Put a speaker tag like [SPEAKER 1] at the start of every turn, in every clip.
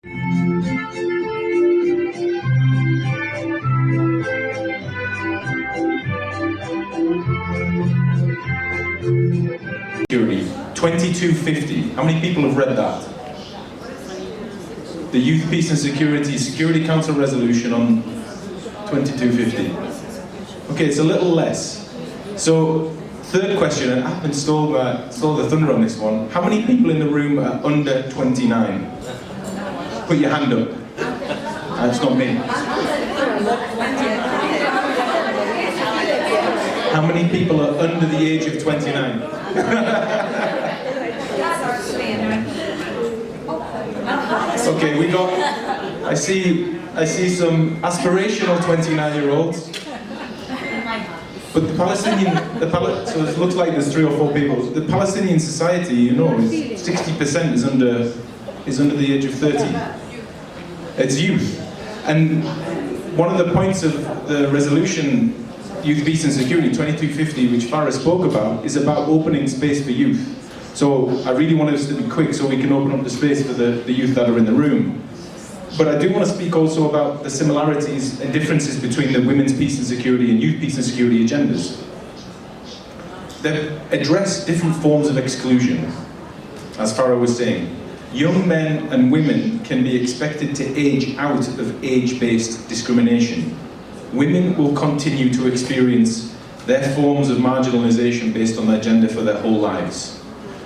[SPEAKER 1] Security, 2250. How many people have read that? The Youth, Peace and Security Council resolution on 2250. Okay, it's a little less. So, third question, and I haven't stole the thunder on this one. How many people in the room are under 29? Put your hand up. That's not me. How many people are under the age of 29? Okay, we got, I see some aspirational 29-year-olds. But the Palestinian, so it looks like there's 3 or 4 people. The Palestinian society, you know, is 60% is under the age of 30. It's youth. And one of the points of the resolution, Youth, Peace and Security 2250, which Farah spoke about, is about opening space for youth. So I really want us to be quick so we can open up the space for the youth that are in the room. But I do want to speak also about the similarities and differences between the women's peace and security and youth peace and security agendas. They address different forms of exclusion, as Farah was saying. Young men and women can be expected to age out of age-based discrimination. Women will continue to experience their forms of marginalization based on their gender for their whole lives.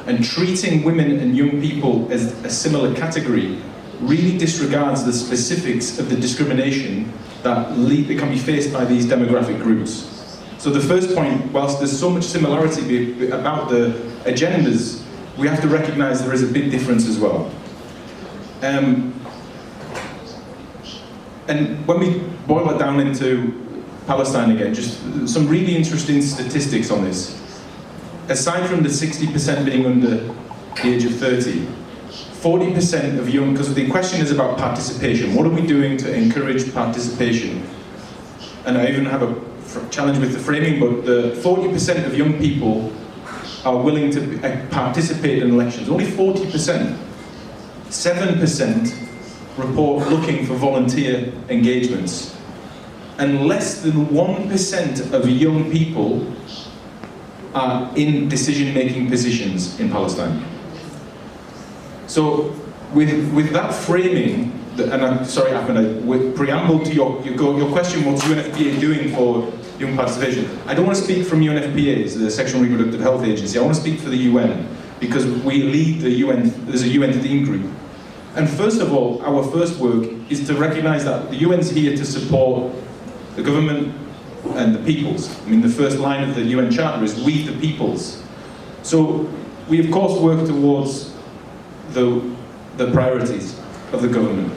[SPEAKER 1] And treating women and young people as a similar category really disregards the specifics of the discrimination that can be faced by these demographic groups. So the first point, whilst there's so much similarity about the agendas, we have to recognize there is a big difference as well. And when we boil it down into Palestine again, just some really interesting statistics on this. Aside from the 60% being under the age of 30, 40% of young, because the question is about participation. What are we doing to encourage participation? And I even have a challenge with the framing, but the 40% of young people are willing to participate in elections. Only 40%. 7% report looking for volunteer engagements. And less than 1% of young people are in decision-making positions in Palestine. So, with that framing, and I'm sorry, Ahmed, with preamble to your question, what's UNFPA doing for young participation? I don't want to speak from UNFPA, the Sexual and Reproductive Health Agency. I want to speak for the UN, because we lead the UN, there's a UN theme group. And first of all, our first work is to recognize that the UN's here to support the government and the peoples. I mean, the first line of the UN Charter is we the peoples. So we of course work towards the priorities of the government.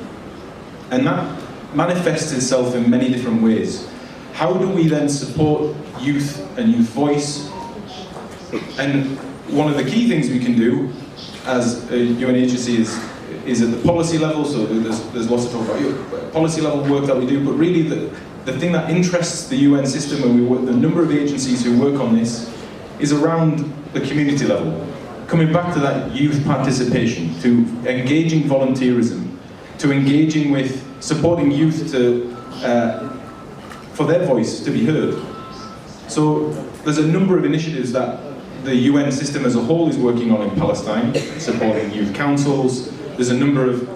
[SPEAKER 1] And that manifests itself in many different ways. How do we then support youth and youth voice? And one of the key things we can do as a UN agency is at the policy level, so there's lots of talk about policy level work that we do, but really the thing that interests the UN system, and we work, the number of agencies who work on this, is around the community level. Coming back to that youth participation, to engaging volunteerism, to engaging with supporting youth for their voice to be heard. So there's a number of initiatives that the UN system as a whole is working on in Palestine, supporting youth councils. There's a number of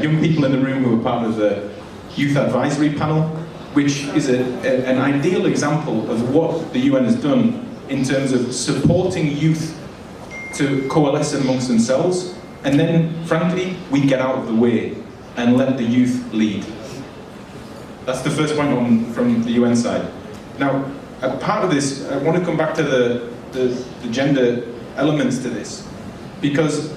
[SPEAKER 1] young people in the room who are part of the Youth Advisory Panel, which is an ideal example of what the UN has done in terms of supporting youth to coalesce amongst themselves, and then, frankly, we get out of the way and let the youth lead. That's the first point from the UN side. Now, a part of this, I want to come back to the gender elements to this, because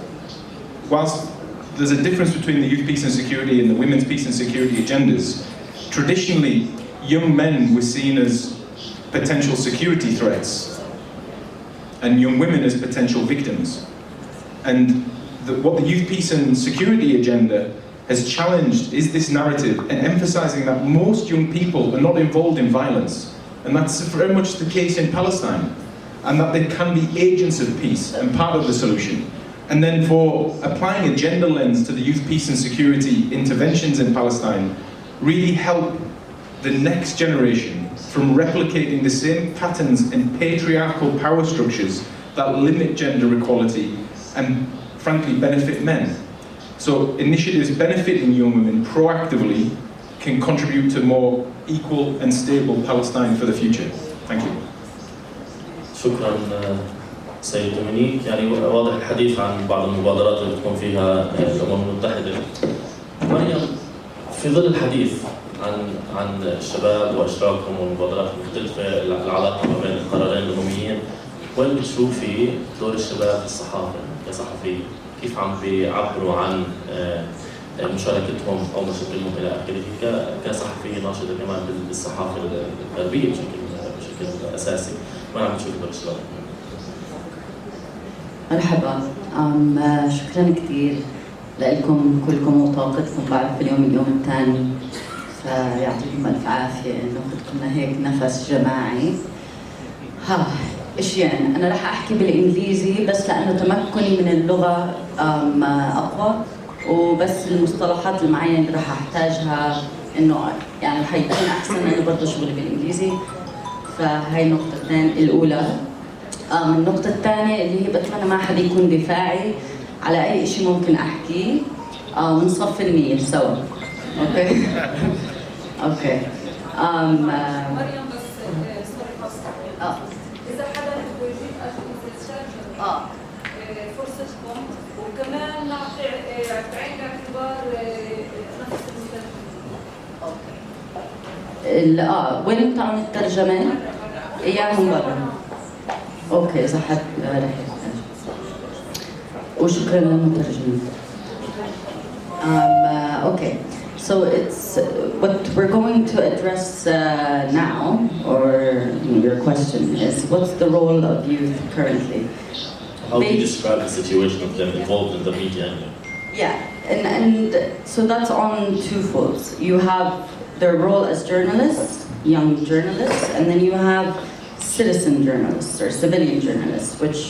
[SPEAKER 1] whilst there's a difference between the youth peace and security and the women's peace and security agendas, traditionally, young men were seen as potential security threats, and young women as potential victims. And what the youth peace and security agenda has challenged is this narrative, and emphasizing that most young people are not involved in violence, and that's very much the case in Palestine, and that they can be agents of peace and part of the solution. And then for applying a gender lens to the youth peace and security interventions in Palestine, really help the next generation from replicating the same patterns in patriarchal power structures that limit gender equality and frankly benefit men. So initiatives benefiting young women proactively can contribute to more equal and stable Palestine for the future. Thank you.
[SPEAKER 2] شكرا سيد دومينيك. يعني واضح الحديث عن بعض المبادرات اللي تكون فيها الأمم المتحدة. مريم، في ظل الحديث عن الشباب واشراكهم والمبادرات المختلفة، العلاقة ما بين القرارين الأمميين، وين بتشوفي دور الشباب في الصحافة كصحفيين؟ كيف عم بيعبروا عن مشاركتهم أو مشاكلهم إلى آخره كصحفية ناشطة كمان بالصحافة الغربية بشكل أساسي؟ وين عم تشوفي دور الشباب؟
[SPEAKER 3] مرحبا، شكرا كثير لكم كلكم وطاقتكم. بعرف اليوم الثاني، فيعطيكم الف عافيه انه خدتوا هيك نفس جماعي. ايش يعني؟ انا رح احكي بالانجليزي بس لانه تمكني من اللغه اقوى، وبس المصطلحات المعينه اللي رح احتاجها انه يعني حيكون احسن انه برضه شغلي بالانجليزي. فهي النقطتين الاولى. النقطة الثانية اللي هي بتمنى ما حدا يكون دفاعي على أي شيء ممكن أحكيه، ونصفي النية سوا. أوكي؟ أوكي.
[SPEAKER 4] مريم بس سوري بس. إذا حدا بده يجيب فرصتكم، وكمان نعطي بعين الاعتبار نفس
[SPEAKER 3] المثال. وين بتاعون الترجمة؟ إياهم برا. اوكي صح. وشكرا للمترجمين. Okay, so it's what we're going to address now, or your question is, what's the role of youth currently?
[SPEAKER 2] How do you describe the situation of them involved in the media?
[SPEAKER 3] Yeah, and so that's on two folds. You have their role as journalists, young journalists, and then you have citizen journalists or civilian journalists, which,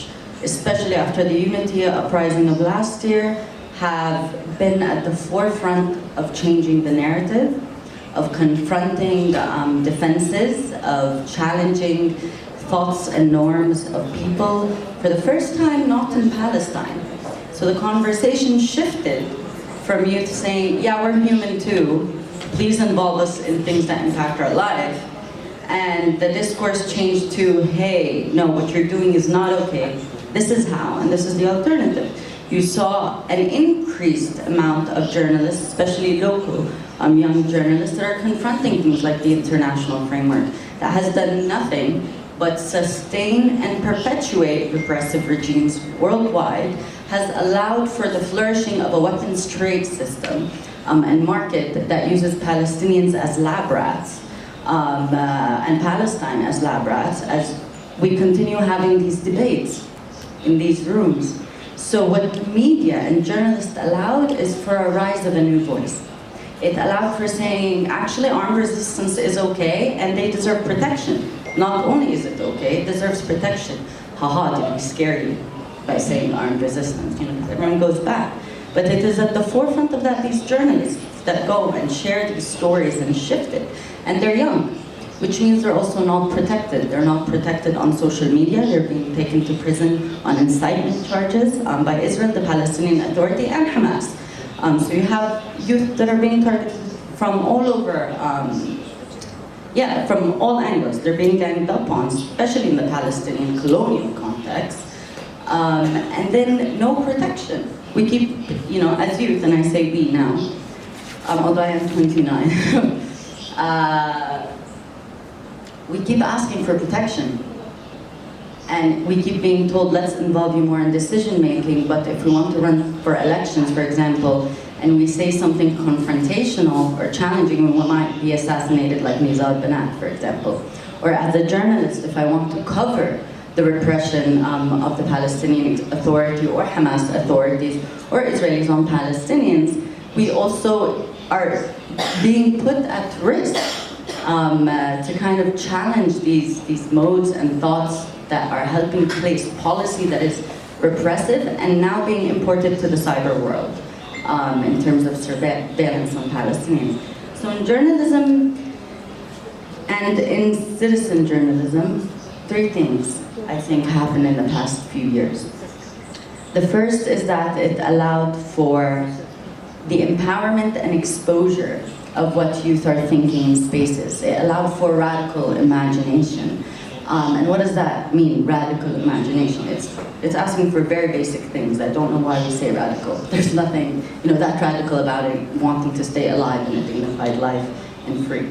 [SPEAKER 3] especially after the Unity uprising of last year, have been at the forefront of changing the narrative, of confronting defenses, of challenging thoughts and norms of people for the first time not in Palestine. So the conversation shifted from youth saying, yeah, we're human too, please involve us in things that impact our life. And the discourse changed to, hey, no, what you're doing is not okay. This is how, and this is the alternative. You saw an increased amount of journalists, especially local young journalists, that are confronting things like the international framework that has done nothing but sustain and perpetuate repressive regimes worldwide, has allowed for the flourishing of a weapons trade system and market that uses Palestinians as lab rats. And Palestine as lab rats, as we continue having these debates in these rooms. So what media and journalists allowed is for a rise of a new voice. It allowed for saying, actually armed resistance is okay and they deserve protection. Not only is it okay, it deserves protection. Haha, did we scare you by saying armed resistance? You know, everyone goes back. But it is at the forefront of that, these journalists that go and share these stories and shift it. And they're young, which means they're also not protected. They're not protected on social media. They're being taken to prison on incitement charges by Israel, the Palestinian Authority, and Hamas. So you have youth that are being targeted from all over, from all angles. They're being ganged up on, especially in the Palestinian colonial context. And then no protection. We keep, as youth, and I say we now, although I am 29, we keep asking for protection. And we keep being told, let's involve you more in decision making, but if we want to run for elections, for example, and we say something confrontational or challenging, we might be assassinated like Nizar Banat, for example. Or as a journalist, if I want to cover the repression of the Palestinian Authority or Hamas authorities or Israelis on Palestinians, we also are being put at risk to kind of challenge these modes and thoughts that are helping place policy that is repressive, and now being imported to the cyber world in terms of surveillance on Palestinians. So in journalism and in citizen journalism, three things I think happened in the past few years. The first is that it allowed for the empowerment and exposure of what youth are thinking in spaces. It allowed for radical imagination. And what does that mean, radical imagination? It's asking for very basic things. I don't know why we say radical. There's nothing that radical about it, wanting to stay alive in a dignified life and free.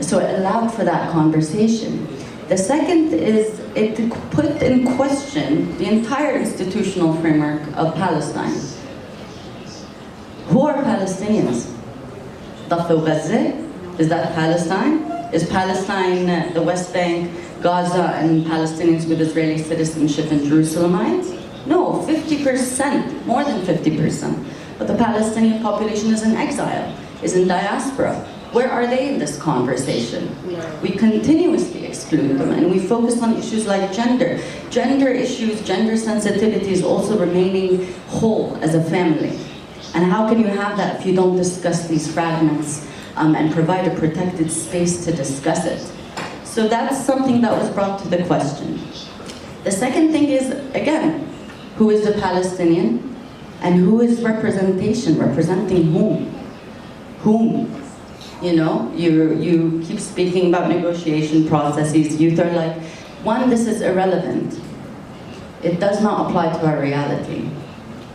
[SPEAKER 3] So it allowed for that conversation. The second is it put in question the entire institutional framework of Palestine. Who are Palestinians? Dafu Gaza? Is that Palestine? Is Palestine the West Bank, Gaza, and Palestinians with Israeli citizenship and Jerusalemites? No, 50%, more than 50%. But the Palestinian population is in exile, is in diaspora. Where are they in this conversation? We continuously exclude them, and we focus on issues like gender. Gender issues, gender sensitivities also remaining whole as a family. And how can you have that if you don't discuss these fragments and provide a protected space to discuss it? So that's something that was brought to the question. The second thing is, again, who is the Palestinian and who is representing whom? Whom? You keep speaking about negotiation processes. Youth are like, one, this is irrelevant. It does not apply to our reality,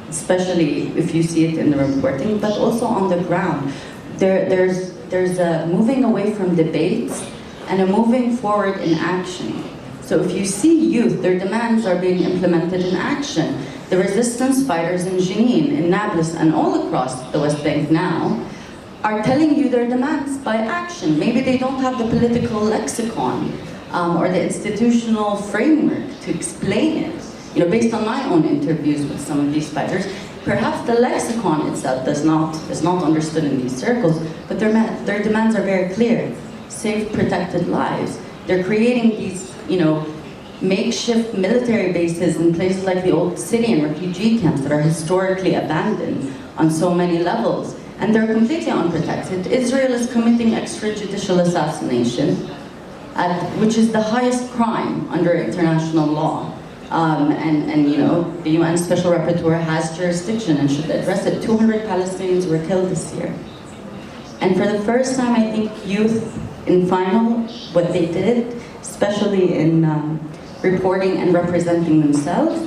[SPEAKER 3] especially if you see it in the reporting, but also on the ground. There's a moving away from debates and a moving forward in action. So if you see youth, their demands are being implemented in action. The resistance fighters in Jenin, in Nablus, and all across the West Bank now are telling you their demands by action. Maybe they don't have the political lexicon or the institutional framework to explain it. Based on my own interviews with some of these fighters, perhaps the lexicon itself is not understood in these circles, but their demands are very clear. Save protected lives. They're creating these, makeshift military bases in places like the old Syrian refugee camps that are historically abandoned on so many levels. And they're completely unprotected. Israel is committing extrajudicial assassination, which is the highest crime under international law. The UN Special Rapporteur has jurisdiction and should address it. 200 Palestinians were killed this year. And for the first time, I think youth, in final, what they did, especially in reporting and representing themselves,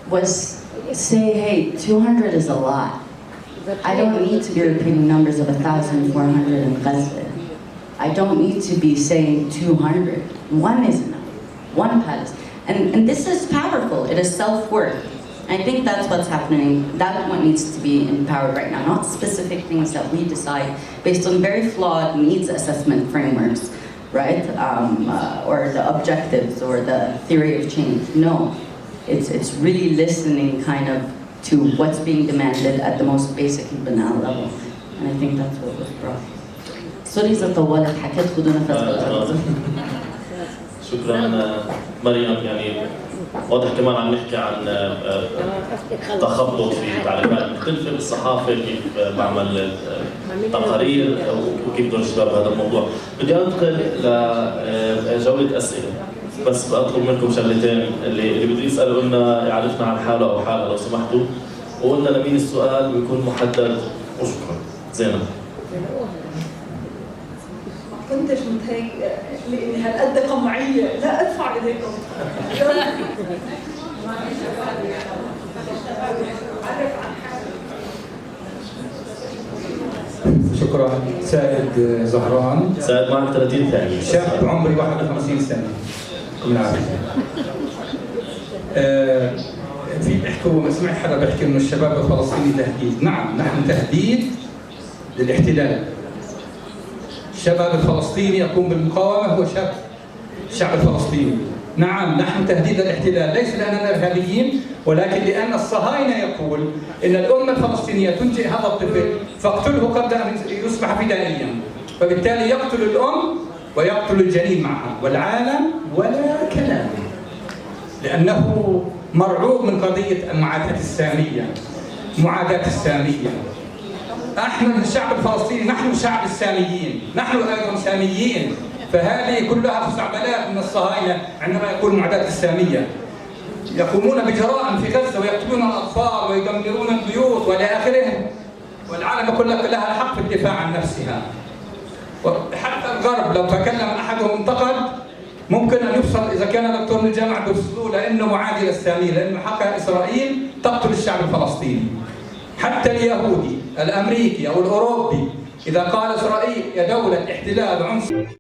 [SPEAKER 3] was say, hey, 200 is a lot. I don't need to be repeating numbers of 1,400 in Gaza. I don't need to be saying 200. One is enough. One Palestine. And this is powerful. It is self-worth. I think that's what's happening. That's what needs to be empowered right now, not specific things that we decide based on very flawed needs assessment frameworks, right? Or the objectives or the theory of change. No. It's really listening kind of to what's being demanded at the most basic and banal level. And I think that's what was brought. Sorry إذا طولت حكيت خذوا نفس.
[SPEAKER 2] شكرا مريم. واضح كمان عم نحكي عن تخبط في تعليمات مختلفة بالصحافة، كيف بعمل تقارير وكيف دور الشباب بهذا الموضوع. بدي أنتقل لجولة أسئلة، بس بطلب منكم شغلتين. اللي بده يسأل قلنا يعرفنا عن حاله أو حالها لو سمحتوا، وقلنا لمين السؤال ويكون محدد وشكرا. زينب.
[SPEAKER 4] كنتش متهيئ لاني هالقد قمعيه، لا ادفع ايديكم.
[SPEAKER 5] شكرا. سائد زهران.
[SPEAKER 2] سائد معك 30 ثانية.
[SPEAKER 5] شاب عمري 51 سنة. نعم. في بيحكوا سمعت حدا بيحكي انه الشباب الفلسطيني تهديد. نعم، نحن تهديد للاحتلال. الشباب الفلسطيني يقوم بالمقاومة هو الشعب الفلسطيني. نعم، نحن تهديد للاحتلال، ليس لأننا إرهابيين، ولكن لأن الصهاينة يقول إن الأمة الفلسطينية تنجئ هذا الطفل فاقتله قبل أن يصبح فدائيا، فبالتالي يقتل الأم ويقتل الجنين معها، والعالم ولا كلام. لأنه مرعوب من قضية المعاداة السامية. معاداة السامية. احنا الشعب الفلسطيني نحن شعب الساميين، نحن ايضا ساميين، فهذه كلها خزعبلات من الصهاينة عندما يقول معاداة السامية. يقومون بجرائم في غزة ويقتلون الأطفال ويدمرون البيوت والى آخره، والعالم كلها لها الحق في الدفاع عن نفسها. وحتى الغرب لو تكلم أحدهم انتقد، ممكن أن يفصل إذا كان دكتور الجامعة بيفصلوه لأنه معادي للسامية، لأنه حكى إسرائيل تقتل الشعب الفلسطيني. حتى اليهودي الأمريكي أو الأوروبي إذا قال إسرائيل يا دولة احتلال عنصري